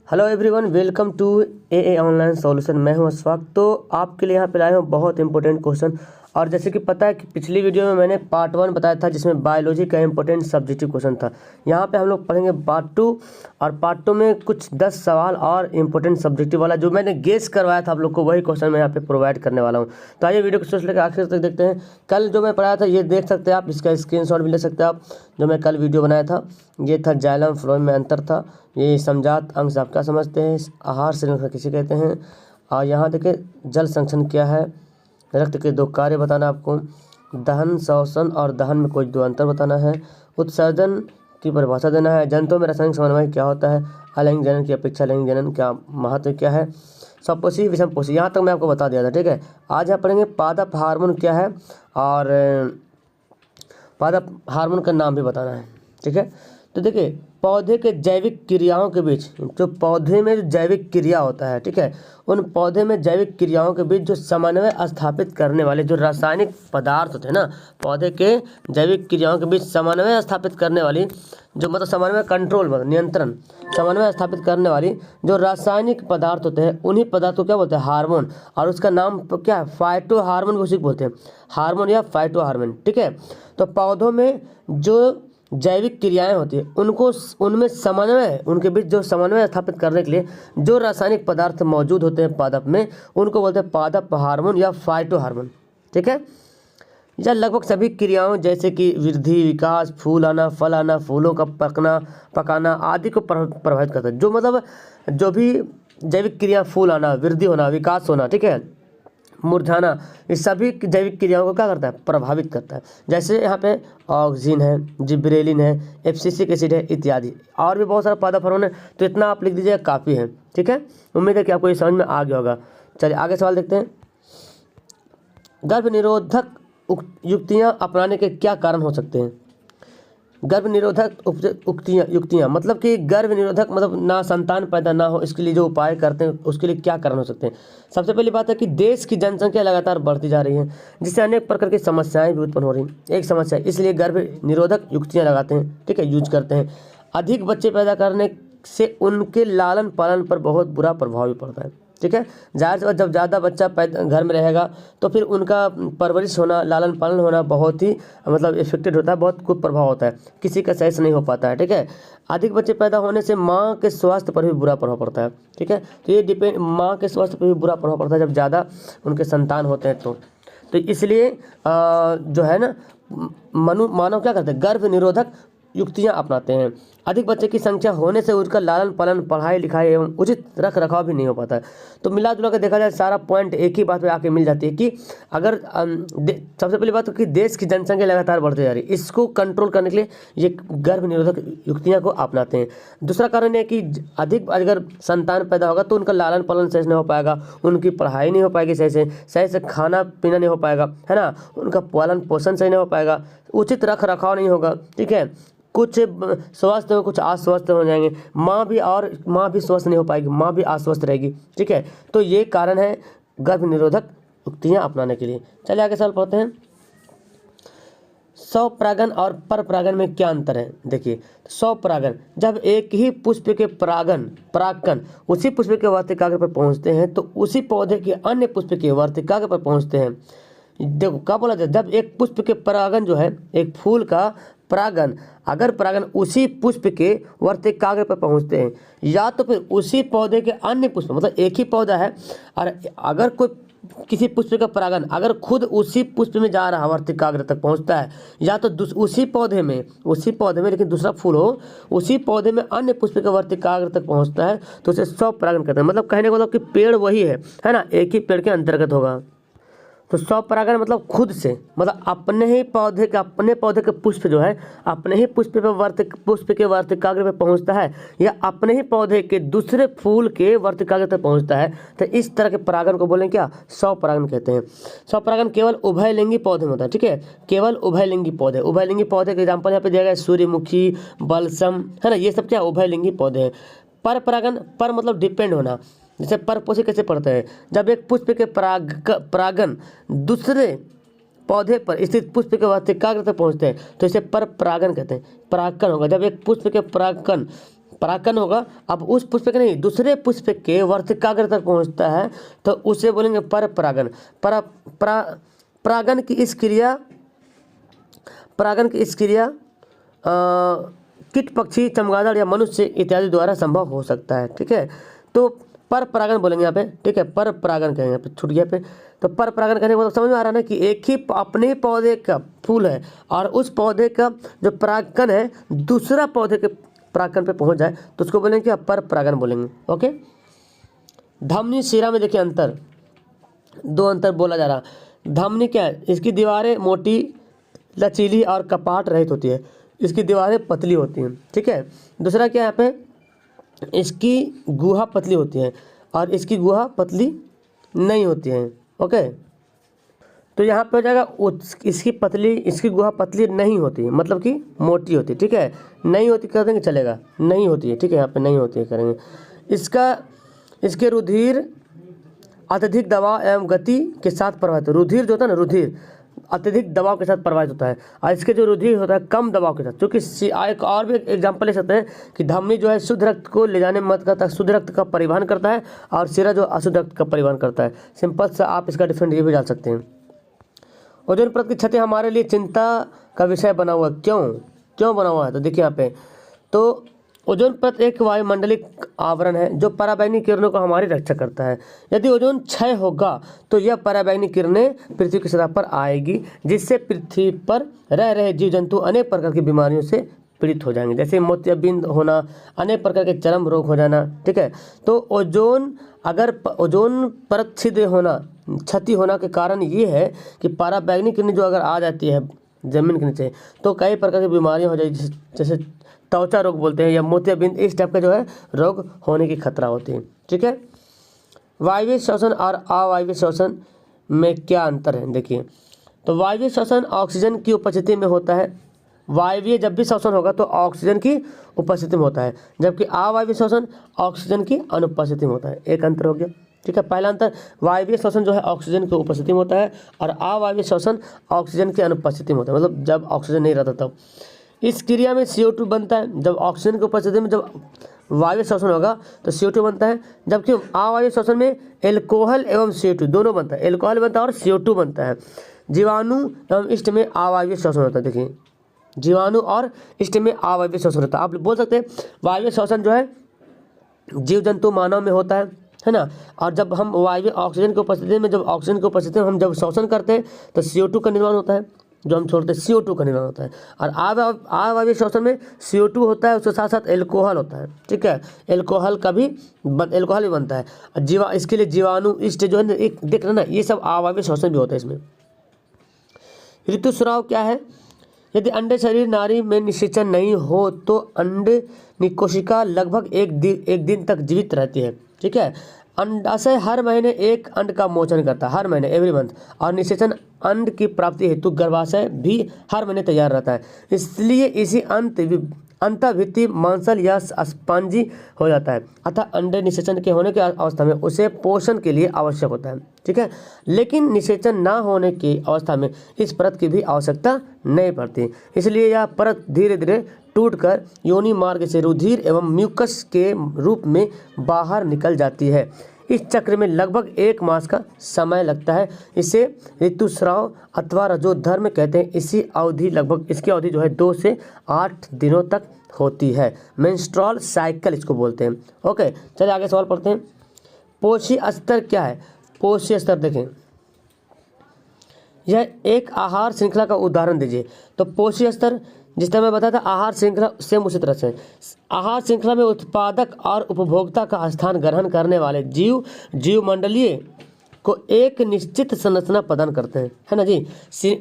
Hello everyone, welcome to a online solution. मैं हूं अशफाक। तो आपके लिए यहाँ पे लाए हूँ बहुत इंपॉर्टेंट क्वेश्चन। और जैसे कि पता है कि पिछली वीडियो में मैंने पार्ट 1 बताया था जिसमें बायोलॉजी का इंपॉर्टेंट सब्जेक्टिव क्वेश्चन था। यहाँ पे हम लोग पढ़ेंगे पार्ट 2 और पार्ट 2 में कुछ 10 सवाल और इंपॉर्टेंट सब्जेक्टिव वाला जो मैंने गेस करवाया था आप लोग को, वही क्वेश्चन मैं यहाँ पे प्रोवाइड करने वाला हूँ। तो आइए वीडियो को सोच लेकर आखिर तक देखते हैं। कल जो मैं पढ़ाया था ये देख सकते हैं आप, इसका स्क्रीनशॉट भी ले सकते हैं आप। जो मैं कल वीडियो बनाया था ये था जाइलम फ्लोएम में अंतर था। ये समजात अंग से आप क्या समझते हैं, आहार श्रृंखला किसे कहते हैं, और यहाँ देखिए जल संरक्षण क्या है, रक्त के 2 कार्य बताना आपको, दहन श्वसन और दहन में कोई 2 अंतर बताना है, उत्सर्जन की परिभाषा देना है, जंतुओं में रासायनिक समन्वय क्या होता है, अलैंगिक जनन की अपेक्षा लैंगिक जनन क्या महत्व क्या है, स्वपोषी विषमपोषी, यहाँ तक मैं आपको बता दिया था। ठीक है, आज यहाँ पढ़ेंगे पादप हार्मोन क्या है और पादप हार्मोन का नाम भी बताना है। ठीक है, तो देखिए पौधे के जैविक क्रियाओं के बीच, जो पौधे में जो जैविक क्रिया होता है, ठीक है, उन पौधे में जैविक क्रियाओं के बीच जो समन्वय स्थापित करने वाले जो रासायनिक पदार्थ होते हैं ना, पौधे के जैविक क्रियाओं के बीच समन्वय स्थापित करने वाली जो मतलब समन्वय कंट्रोल मतलब नियंत्रण समन्वय स्थापित करने वाली जो रासायनिक पदार्थ होते हैं, उन्हीं पदार्थों को क्या बोलते हैं, हार्मोन। और उसका नाम क्या है, फाइटो हार्मोन भी उसी को बोलते हैं, हार्मोन या फाइटो हार्मोन। ठीक है, तो पौधों में जो जैविक क्रियाएं होती है उनको उनमें समन्वय, उनके बीच जो समन्वय स्थापित करने के लिए जो रासायनिक पदार्थ मौजूद होते हैं पादप में, उनको बोलते हैं पादप हार्मोन या फाइटो हार्मोन। ठीक है, या लगभग सभी क्रियाओं जैसे कि वृद्धि, विकास, फूल आना, फल आना, फूलों का पकाना आदि को प्रभावित करता है। जो मतलब जो भी जैविक क्रिया, फूल आना, वृद्धि होना, विकास होना, ठीक है, मुरझाना, इस सभी जैविक क्रियाओं को क्या करता है, प्रभावित करता है। जैसे यहाँ पे ऑक्सीजन है, जिब्रेलिन है, एब्सिसिक एसिड है इत्यादि, और भी बहुत सारा पादप हार्मोन है। तो इतना आप लिख दीजिएगा, काफ़ी है। ठीक है, उम्मीद है कि आपको ये समझ में आ गया होगा। चलिए आगे सवाल देखते हैं। गर्भ निरोधक युक्तियाँ अपनाने के क्या कारण हो सकते हैं। गर्भ निरोधक युक्तियाँ मतलब कि गर्भ निरोधक मतलब ना संतान पैदा ना हो, इसके लिए जो उपाय करते हैं उसके लिए क्या कारण हो सकते हैं। सबसे पहली बात है कि देश की जनसंख्या लगातार बढ़ती जा रही है, जिससे अनेक प्रकार की समस्याएं भी उत्पन्न हो रही हैं। एक समस्या है, इसलिए गर्भ निरोधक युक्तियाँ लगाते हैं, ठीक है, यूज करते हैं। अधिक बच्चे पैदा करने से उनके लालन पालन पर बहुत बुरा प्रभाव भी पड़ता है। ठीक है, जाहिर सी बात, जब ज़्यादा बच्चा घर में रहेगा तो फिर उनका परवरिश होना, लालन पालन होना बहुत ही मतलब इफेक्टेड होता है, बहुत कुछ प्रभाव होता है, किसी का सही से नहीं हो पाता है। ठीक है, अधिक बच्चे पैदा होने से माँ के स्वास्थ्य पर भी बुरा प्रभाव पड़ता है। ठीक है, तो ये डिपेंड, माँ के स्वास्थ्य पर भी बुरा प्रभाव पड़ता है जब ज़्यादा उनके संतान होते हैं तो इसलिए जो है ना, मानव क्या करते हैं, गर्भ निरोधक युक्तियाँ अपनाते हैं। अधिक बच्चे की संख्या होने से उसका लालन पालन, पढ़ाई लिखाई एवं उचित रख रखाव भी नहीं हो पाता है। तो मिला जुला कर देखा जाए सारा पॉइंट एक ही बात पे आके मिल जाती है कि अगर सबसे पहली बात तो कि देश की जनसंख्या लगातार बढ़ती जा रही है, इसको कंट्रोल करने के लिए ये गर्भ निरोधक युक्तियाँ को अपनाते हैं। दूसरा कारण है कि अधिक अगर संतान पैदा होगा तो उनका लालन पालन सही से नहीं हो पाएगा, उनकी पढ़ाई नहीं हो पाएगी सही से खाना पीना नहीं हो पाएगा, है ना, उनका पालन पोषण सही नहीं हो पाएगा, उचित रख रखाव नहीं होगा। ठीक है, कुछ स्वस्थ हो, कुछ अस्वस्थ हो जाएंगे, माँ भी स्वस्थ नहीं हो पाएगी, माँ भी अस्वस्थ रहेगी। ठीक है, तो ये कारण है गर्भ निरोधक युक्तियाँ अपनाने के लिए। चलिए आगे सवाल पढ़ते हैं। स्वपरागन और परपरागन में क्या अंतर है। देखिए, स्वपरागन जब एक ही पुष्प के परागकण उसी पुष्प के वर्तिकाग्र पर पहुँचते हैं तो उसी पौधे के अन्य पुष्प के वर्तिकाग्र पर पहुँचते हैं। देखो क्या बोला जाए, जब एक पुष्प के परागन जो है, एक फूल का परागन, अगर परागन उसी पुष्प के वर्तिकाग्र पर पहुंचते हैं या तो फिर उसी पौधे के अन्य पुष्प, मतलब एक ही पौधा है और अगर कोई किसी पुष्प का परागन अगर खुद उसी पुष्प में जा रहा वर्तिकाग्र तक पहुंचता है, या तो उसी पौधे में लेकिन दूसरा फूल हो, उसी पौधे में अन्य पुष्प के वर्तिकाग्र तक पहुंचता है तो उसे स्वपरागन कहते हैं। मतलब कहने का मतलब कि पेड़ वही है ना, एक ही पेड़ के अंतर्गत होगा। तो स्वपरागन मतलब खुद से, मतलब अपने पौधे के पुष्प जो है अपने ही पुष्प के वर्तिकाग्र पे पहुंचता है या अपने ही पौधे के दूसरे फूल के वर्तिकाग्र तक पहुंचता है, तो इस तरह के परागन को बोलेंगे क्या, स्वपरागन कहते हैं। स्वपरागन केवल उभयलिंगी पौधे में होता है। ठीक है, केवल उभयलिंगी पौधे के एग्जाम्पल यहाँ पे दिया गया, सूर्यमुखी, बलसम, है ना, ये सब क्या उभयलिंगी पौधे हैं। पर परागन, पर मतलब डिपेंड होना, जैसे परपोषी कैसे पढ़ते हैं, जब एक पुष्प के परागन दूसरे पौधे पर स्थित पुष्प के वर्तिकाग्र तक पहुंचते हैं तो इसे पर परागन कहते हैं। परागकण होगा, जब एक पुष्प के परागकण होगा, अब उस पुष्प के नहीं दूसरे पुष्प के वर्तिकाग्र तक पहुंचता है तो उसे बोलेंगे पर परागन। परागन की इस क्रिया कीट, पक्षी, चमगादड़ या मनुष्य इत्यादि द्वारा संभव हो सकता है। ठीक है, तो पर परागन बोलेंगे यहाँ पे। ठीक है, पर परागन कहेंगे, यहाँ पे छूट गया पे। तो पर परागन कहने के मतलब समझ में आ रहा है ना कि एक ही अपने ही पौधे का फूल है और उस पौधे का जो परागकण है दूसरा पौधे के परागकण पे पहुंच जाए तो उसको बोलेंगे क्या, पर परागन बोलेंगे। ओके, धमनी शिरा में देखिए अंतर, दो अंतर बोला जा रहा। धमनी क्या है, इसकी दीवारें मोटी, लचीली और कपाट रहित होती है, इसकी दीवारें पतली होती हैं। ठीक है, दूसरा क्या है यहाँ पे, इसकी गुहा पतली होती है और इसकी गुहा पतली नहीं होती है। ओके, तो यहाँ पे हो जाएगा इसकी गुहा पतली नहीं होती, मतलब कि मोटी होती। ठीक है, नहीं होती कर देंगे चलेगा, नहीं होती है। ठीक है, यहाँ पे नहीं होती है करेंगे। इसके रुधिर अत्यधिक दबाव एवं गति के साथ प्रवाहित, रुधिर जो होता है ना, रुधिर अत्यधिक दबाव के साथ प्रवाहित होता है और इसके जो रुधिर होता है कम दबाव के साथ। क्योंकि एक और भी एग्जाम्पल ले सकते हैं कि धमनी जो है शुद्ध रक्त को ले जाने में मदद करता है, शुद्ध रक्त का परिवहन करता है, और सिरा जो अशुद्ध रक्त का परिवहन करता है। सिंपल सा आप इसका डिफरेंट ये भी डाल सकते हैं। ओजोन परत की क्षति हमारे लिए चिंता का विषय बना हुआ, क्यों बना हुआ है, तो देखिए यहाँ पे, तो ओजोन परत एक वायुमंडलिक आवरण है जो पराबैंगनी किरणों को हमारी रक्षा करता है। यदि ओजोन क्षय होगा तो यह पराबैंगनी किरणें पृथ्वी की सतह पर आएगी, जिससे पृथ्वी पर रह रहे जीव जंतु अनेक प्रकार की बीमारियों से पीड़ित हो जाएंगे, जैसे मोतियाबिंद होना, अनेक प्रकार के चर्म रोग हो जाना। ठीक है, तो ओजोन परत छिद्र होना, क्षति होना के कारण ये है कि पराबैंगनी किरणें जो अगर आ जाती है जमीन के नीचे तो कई प्रकार की बीमारियाँ हो जाएगी, जैसे त्वचा रोग बोलते हैं या मोतियाबिंद, इस टाइप का जो है रोग होने की खतरा होती है। ठीक है, वायवीय श्वसन और अवायवीय श्वसन में क्या अंतर है, देखिए। तो वायवीय श्वसन ऑक्सीजन की उपस्थिति में होता है, वायवीय जब भी श्वसन होगा तो ऑक्सीजन की उपस्थिति में होता है, जबकि अवायवीय श्वसन ऑक्सीजन की अनुपस्थिति में होता है। एक अंतर हो गया। ठीक है, पहला अंतर, वायवीय श्वसन जो है ऑक्सीजन की उपस्थिति में होता है और अवायवीय श्वसन ऑक्सीजन की अनुपस्थिति में होता है, मतलब जब ऑक्सीजन नहीं रहता तब। इस क्रिया में CO2 बनता है, जब ऑक्सीजन की उपस्थिति में जब वायवीय श्वसन होगा तो CO2 बनता है, जबकि अवायवीय श्वसन में एल्कोहल एवं CO2 दोनों बनता है, एल्कोहल बनता है और CO2 बनता है। जीवाणु एवं इष्ट में अवायवीय श्वसन होता है। देखिए, जीवाणु और इष्ट में अवायवीय श्वसन होता है। आप बोल सकते हैं वायवीय श्वसन जो है जीव जंतु मानव में होता है ना, और जब हम वायवीय ऑक्सीजन की उपस्थिति में हम जब श्वसन करते हैं तो CO2 का निर्माण होता है, जो हम छोड़ते हैं CO2 का निर्माण होता है। और अवायवीय श्वसन में CO2 होता है, उसके साथ साथ एल्कोहल होता है। ठीक है, एल्कोहल भी बनता है। इसके लिए जीवाणु इष्ट जो है ना, एक देख लेना, ये सब अवायवीय श्वसन भी होता है इसमें। ऋतुस्राव क्या है, यदि अंडे शरीर नारी में निषेचन नहीं हो तो अंड कोशिका लगभग एक दिन तक जीवित रहती है। ठीक है, अंडाशय हर महीने एक अंड का मोचन करता है, हर महीने एवरी मंथ, और निषेचन अंड की प्राप्ति हेतु गर्भाशय भी हर महीने तैयार रहता है, इसलिए इसी अंतःभित्ति मांसल या स्पंजी हो जाता है। अतः अंडे निषेचन के होने की अवस्था में उसे पोषण के लिए आवश्यक होता है। ठीक है, लेकिन निषेचन ना होने की अवस्था में इस परत की भी आवश्यकता नहीं पड़ती, इसलिए यह परत धीरे धीरे टूटकर योनि मार्ग से रुधिर एवं म्यूकस के रूप में बाहर निकल जाती है। इस चक्र में लगभग 1 मास का समय लगता है। इसे ऋतुस्राव अथवा रजोधर्म कहते हैं। इसकी अवधि जो है 2 से 8 दिनों तक होती है। मेंस्ट्रुअल साइकिल इसको बोलते हैं। ओके, चलिए आगे सवाल पढ़ते हैं। पोषी स्तर क्या है, पोषी स्तर देखें, यह एक आहार श्रृंखला का उदाहरण दीजिए। तो पोषी स्तर, जिस तरह मैं बताया था आहार श्रृंखला सेम उसी तरह से, आहार श्रृंखला में उत्पादक और उपभोक्ता का स्थान ग्रहण करने वाले जीव मंडलीय को एक निश्चित संरचना प्रदान करते हैं, है ना जी।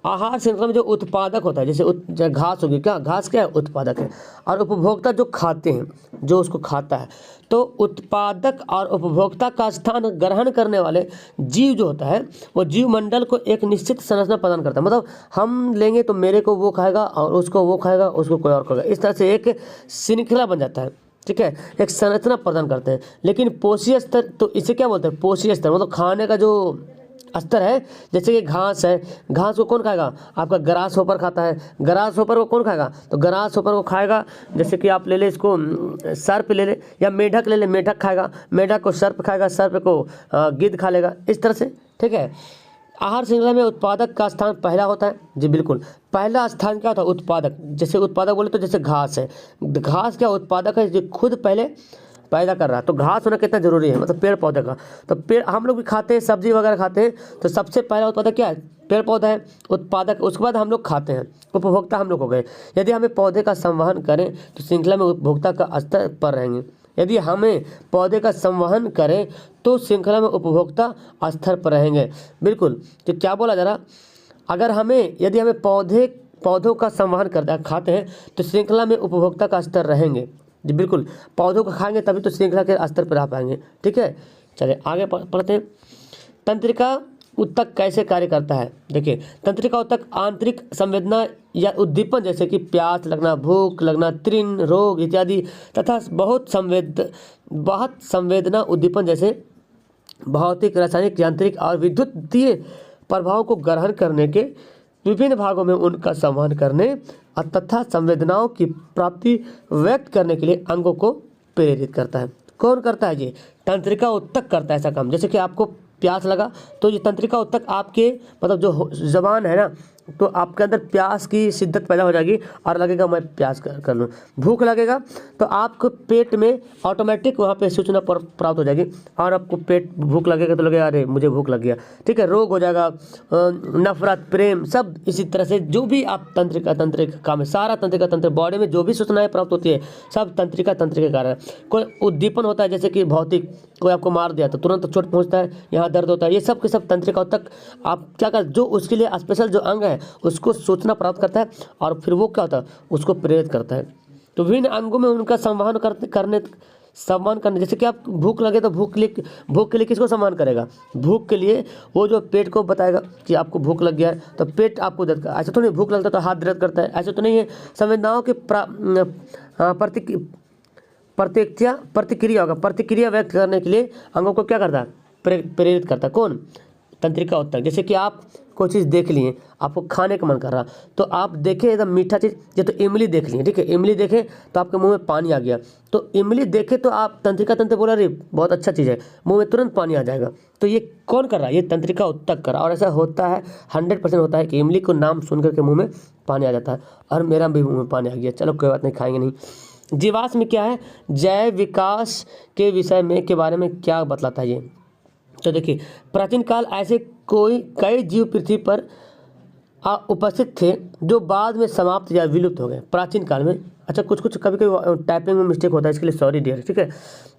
आहार श्रृंखला में जो उत्पादक होता है, जैसे घास होगी, क्या घास क्या है, उत्पादक है, और उपभोक्ता जो खाते हैं, जो उसको खाता है, तो उत्पादक और उपभोक्ता का स्थान ग्रहण करने वाले जीव जो होता है वो जीव मंडल को एक निश्चित संरचना प्रदान करता है। मतलब हम लेंगे तो मेरे को वो खाएगा और उसको वो खाएगा, उसको कोई और खाएगा, इस तरह से एक श्रृंखला बन जाता है। ठीक है, एक संरचना प्रदान करते हैं। लेकिन पोषी स्तर, तो इसे क्या बोलते हैं, पोषी स्तर मतलब खाने का जो स्तर है। जैसे कि घास है, घास को कौन खाएगा? आपका ग्रास होपर खाता है। ग्रास होपर को कौन खाएगा? तो ग्रास होपर को खाएगा। जैसे कि आप ले ले इसको, सर्प ले ले या मेढक ले ले, मेढक खाएगा, मेढक को सर्प खाएगा, सर्प को गिद्ध खा लेगा, इस तरह से, ठीक है। आहार श्रृंखला में उत्पादक का स्थान पहला होता है। जी बिल्कुल, पहला स्थान क्या होता है? उत्पादक। जैसे उत्पादक बोले तो जैसे घास है, घास क्या उत्पादक है? जो खुद पहले पैदा कर रहा है। तो घास होना कितना जरूरी है, मतलब पेड़ पौधे का। तो पेड़ हम लोग भी खाते हैं, सब्जी वगैरह खाते हैं, तो सबसे पहला उत्पादक क्या है? पेड़ पौधा है, उत्पादक। उसके बाद हम लोग खाते हैं, उपभोक्ता हम लोग हो गए। यदि हमें पौधे का संवहन करें तो श्रृंखला में उपभोक्ता का स्तर पर रहेंगे। यदि हमें पौधे का संवहन करें तो श्रृंखला में उपभोक्ता स्तर पर रहेंगे। बिल्कुल, तो क्या बोला जा रहा? अगर हमें, यदि हमें पौधों का संवहन करते खाते हैं तो श्रृंखला में उपभोक्ता का स्तर रहेंगे। जी बिल्कुल, पौधों को खाएंगे तभी तो श्रृंखला के स्तर पर रह पाएंगे, ठीक है। चलिए आगे पढ़ते हैं। तंत्रिका उत्तक कैसे कार्य करता है? देखिए, तंत्रिका उत्तक आंतरिक संवेदना या उद्दीपन जैसे कि प्यास लगना, भूख लगना, तृण रोग इत्यादि तथा बहुत संवेदना उद्दीपन जैसे भौतिक, रासायनिक, यांत्रिक और विद्युतीय प्रभाव को ग्रहण करने के विभिन्न भागों में उनका संवहन करने तथा संवेदनाओं की प्राप्ति व्यक्त करने के लिए अंगों को प्रेरित करता है। कौन करता है? ये तंत्रिका उत्तक करता है ऐसा काम। जैसे कि आपको प्यास लगा तो ये तंत्रिका उत्तक आपके मतलब जो जबान है ना, तो आपके अंदर प्यास की शिद्दत पैदा हो जाएगी और लगेगा मैं प्यास कर लूँ। भूख लगेगा तो आपको पेट में ऑटोमेटिक वहाँ पे सूचना प्राप्त हो जाएगी और आपको पेट भूख लगेगा तो लगेगा अरे मुझे भूख लग गया, ठीक है। रोग हो जाएगा, नफरत, प्रेम, सब इसी तरह से जो भी आप तंत्रिका काम है, सारा तंत्रिका तंत्र बॉडी में जो भी सूचनाएं प्राप्त होती है सब तंत्रिका तंत्र के कारण। कोई उद्दीपन होता है जैसे कि भौतिक, कोई आपको मार दिया तो तुरंत चोट पहुँचता है, यहाँ दर्द होता है, ये सब के सब तंत्रिका उत्तक आप क्या कर, जो उसके लिए स्पेशल जो अंग है उसको सूचना प्राप्त करता है और फिर वो क्या होता है उसको प्रेरित करता है। तो विभिन्न अंगों में उनका संवहन करने जैसे कि आप भूख लगे तो भूख के लिए किसको संवहन करेगा? भूख के लिए वो जो पेट को बताएगा कि आपको भूख लग गया है तो पेट आपको दर्द कर, ऐसा तो नहीं भूख लगता तो हाथ दर्द करता है, ऐसा तो नहीं है। संवेदनाओं के प्रतिक्रिया व्यक्त करने के लिए अंगों को क्या करता है? प्रेरित करता है। कौन? तंत्रिका उत्तक। जैसे कि आप कोई चीज़ देख लिए, आपको खाने का मन कर रहा तो आप देखें एकदम मीठा चीज़, ये तो इमली देख लिए, ठीक है, इमली देखें तो आपके मुंह में पानी आ गया, तो इमली देखे तो आप तंत्रिका तंत्र बोला अरे बहुत अच्छा चीज़ है, मुंह में तुरंत पानी आ जाएगा। तो ये कौन कर रहा है? ये तंत्रिका उत्तक कर रहा है। और ऐसा होता है 100% होता है कि इमली को नाम सुन करके मुँह में पानी आ जाता है और मेरा भी मुँह में पानी आ गया, चलो कोई बात नहीं, खाएंगे नहीं। जीवाश्म क्या है? जैव विकास के विषय में के बारे में क्या बतलाता है ये? तो देखिए, प्राचीन काल ऐसे कई जीव पृथ्वी पर उपस्थित थे जो बाद में समाप्त या विलुप्त हो गए। प्राचीन काल में, अच्छा कुछ कभी टाइपिंग में मिस्टेक होता है, इसके लिए सॉरी डियर, ठीक है।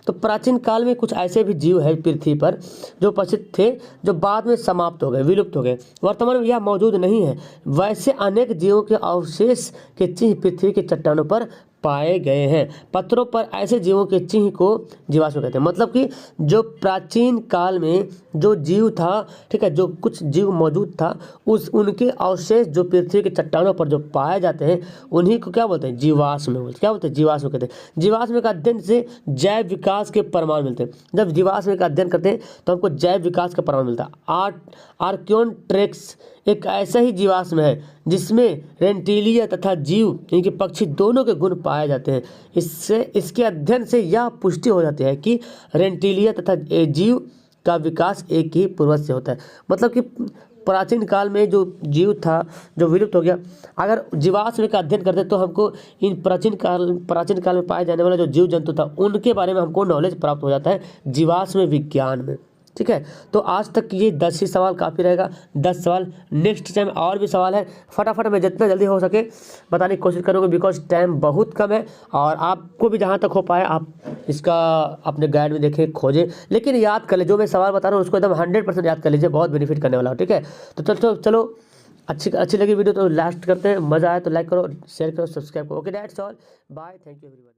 तो प्राचीन काल में कुछ ऐसे भी जीव है पृथ्वी पर जो उपस्थित थे जो बाद में समाप्त हो गए, विलुप्त हो गए, वर्तमान में यह मौजूद नहीं है। वैसे अनेक जीवों के अवशेष के चिन्ह पृथ्वी के चट्टानों पर पाए गए हैं। पत्थरों पर ऐसे जीवों के चिन्ह को जीवाश्म कहते हैं। मतलब कि जो प्राचीन काल में जो जीव था, ठीक है, जो कुछ जीव मौजूद था, उनके अवशेष जो पृथ्वी के चट्टानों पर जो पाए जाते हैं उन्हीं को क्या बोलते हैं? जीवाश्म बोलते। क्या बोलते हैं? जीवाश्म कहते हैं। जीवाश्म का अध्ययन से जैव विकास के प्रमाण मिलते हैं। जब जीवाश्म का अध्ययन करते हैं तो हमको जैव विकास का प्रमाण मिलता है। आर्कियोट्रेक्स एक ऐसा ही जीवाश्म है जिसमें रेंटिलिया तथा जीव यानी कि पक्षी दोनों के गुण पाए जाते हैं। इसके अध्ययन से यह पुष्टि हो जाती है कि रेंटिलिया तथा जीव का विकास एक ही पूर्वज से होता है। मतलब कि प्राचीन काल में जो जीव था जो विलुप्त हो गया, अगर जीवाश्म का अध्ययन करते तो हमको इन प्राचीन काल में पाए जाने वाला जो जीव जंतु था उनके बारे में हमको नॉलेज प्राप्त हो जाता है जीवाश्म विज्ञान में, ठीक है। तो आज तक ये 10 ही सवाल काफ़ी रहेगा, 10 सवाल। नेक्स्ट टाइम और भी सवाल है, फटाफट मैं जितना जल्दी हो सके बताने की कोशिश करूँगा बिकॉज टाइम बहुत कम है और आपको भी जहाँ तक हो पाए आप इसका अपने गाइड में देखें, खोजें, लेकिन याद कर ले जो मैं सवाल बता रहा हूँ उसको एकदम 100% याद कर लीजिए, बहुत बेनिफिट करने वाला हो, ठीक है। तो चलो अच्छी लगी वीडियो तो लास्ट करते हैं, मज़ा आए तो लाइक करो, शेयर करो, सब्सक्राइब करो। Okay, that's all, bye, thank you everyone.